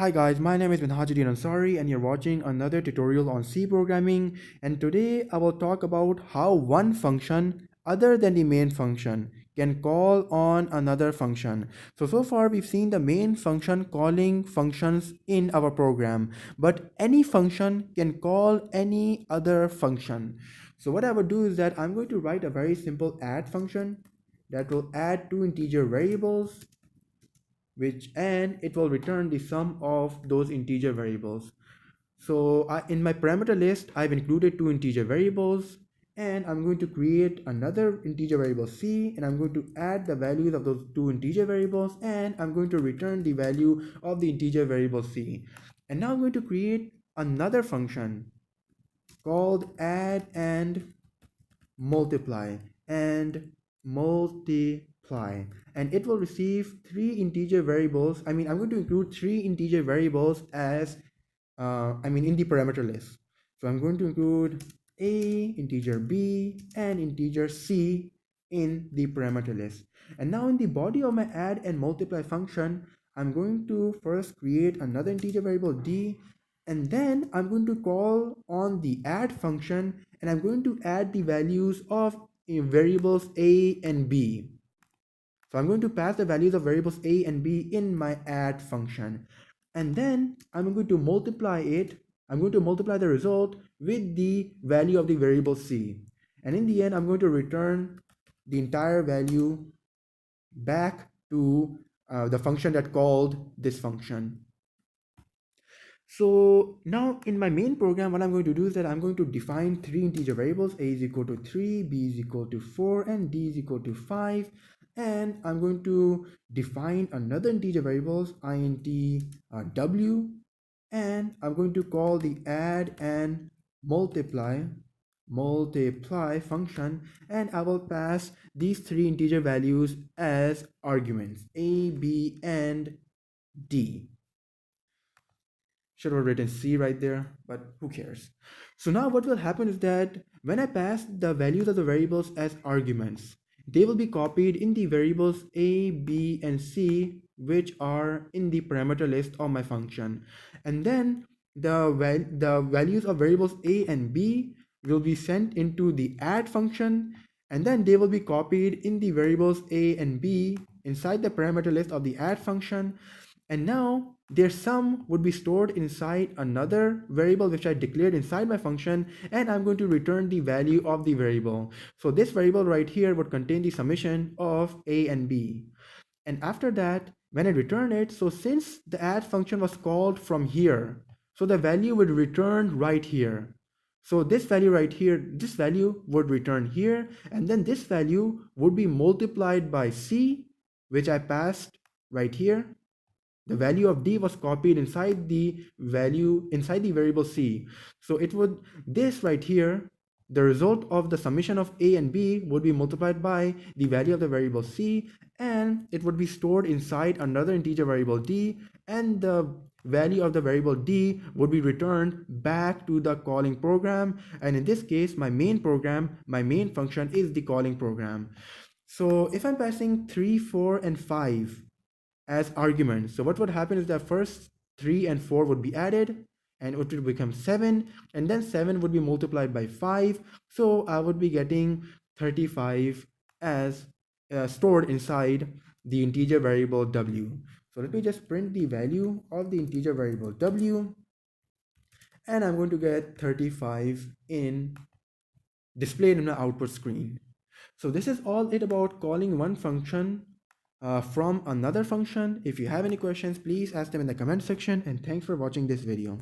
Hi guys, my name is Minhajuddin Ansari and you're watching another tutorial on C programming, and today I will talk about how one function other than the main function can call on another function. So far we've seen the main function calling functions in our program, but any function can call any other function. So what I would do is that I'm going to write a very simple add function that will add two integer variables and it will return the sum of those integer variables. So in my parameter list, I've included two integer variables, and I'm going to create another integer variable c, and I'm going to add the values of those two integer variables, and I'm going to return the value of the integer variable c. And now I'm going to create another function called add and multiply and it will receive three integer variables. I'm going to include three integer variables as in the parameter list. So I'm going to include a, integer b, and integer c in the parameter list. And now in the body of my add and multiply function, I'm going to first create another integer variable d, and then I'm going to call on the add function, and I'm going to add the values of variables a and b. So I'm going to pass the values of variables a and b in my add function, and then I'm going to multiply it. I'm going to multiply the result with the value of the variable c, and in the end I'm going to return the entire value back to the function that called this function. So now in my main program, what I'm going to do is that I'm going to define three integer variables: a is equal to 3, b is equal to 4, and d is equal to 5. And I'm going to define another integer variables int w, and I'm going to call the add and multiply function, and I will pass these three integer values as arguments: a, b, and d. Should have written C right there, but who cares? So now what will happen is that when I pass the values of the variables as arguments, they will be copied in the variables a, b, and c, which are in the parameter list of my function. And then the values of variables a and b will be sent into the add function, and then they will be copied in the variables a and b inside the parameter list of the add function. And now their sum would be stored inside another variable which I declared inside my function, and I'm going to return the value of the variable. So this variable right here would contain the summation of a and b. And after that, when I return it, so since the add function was called from here, so the value would return right here. So this value right here, this value would return here, and then this value would be multiplied by c, which I passed right here. The value of d was copied inside the variable c. So it would, this right here, the result of the summation of a and b would be multiplied by the value of the variable c, and it would be stored inside another integer variable d, and the value of the variable d would be returned back to the calling program. And in this case, my main function is the calling program. So if I'm passing 3, 4, and 5 as arguments, so what would happen is that first 3 and 4 would be added, and it would become 7, and then 7 would be multiplied by 5. So I would be getting 35 as stored inside the integer variable w. So let me just print the value of the integer variable w, and I'm going to get 35 displayed in my output screen. So this is all it about calling one function from another function. If you have any questions, please ask them in the comment section, and thanks for watching this video.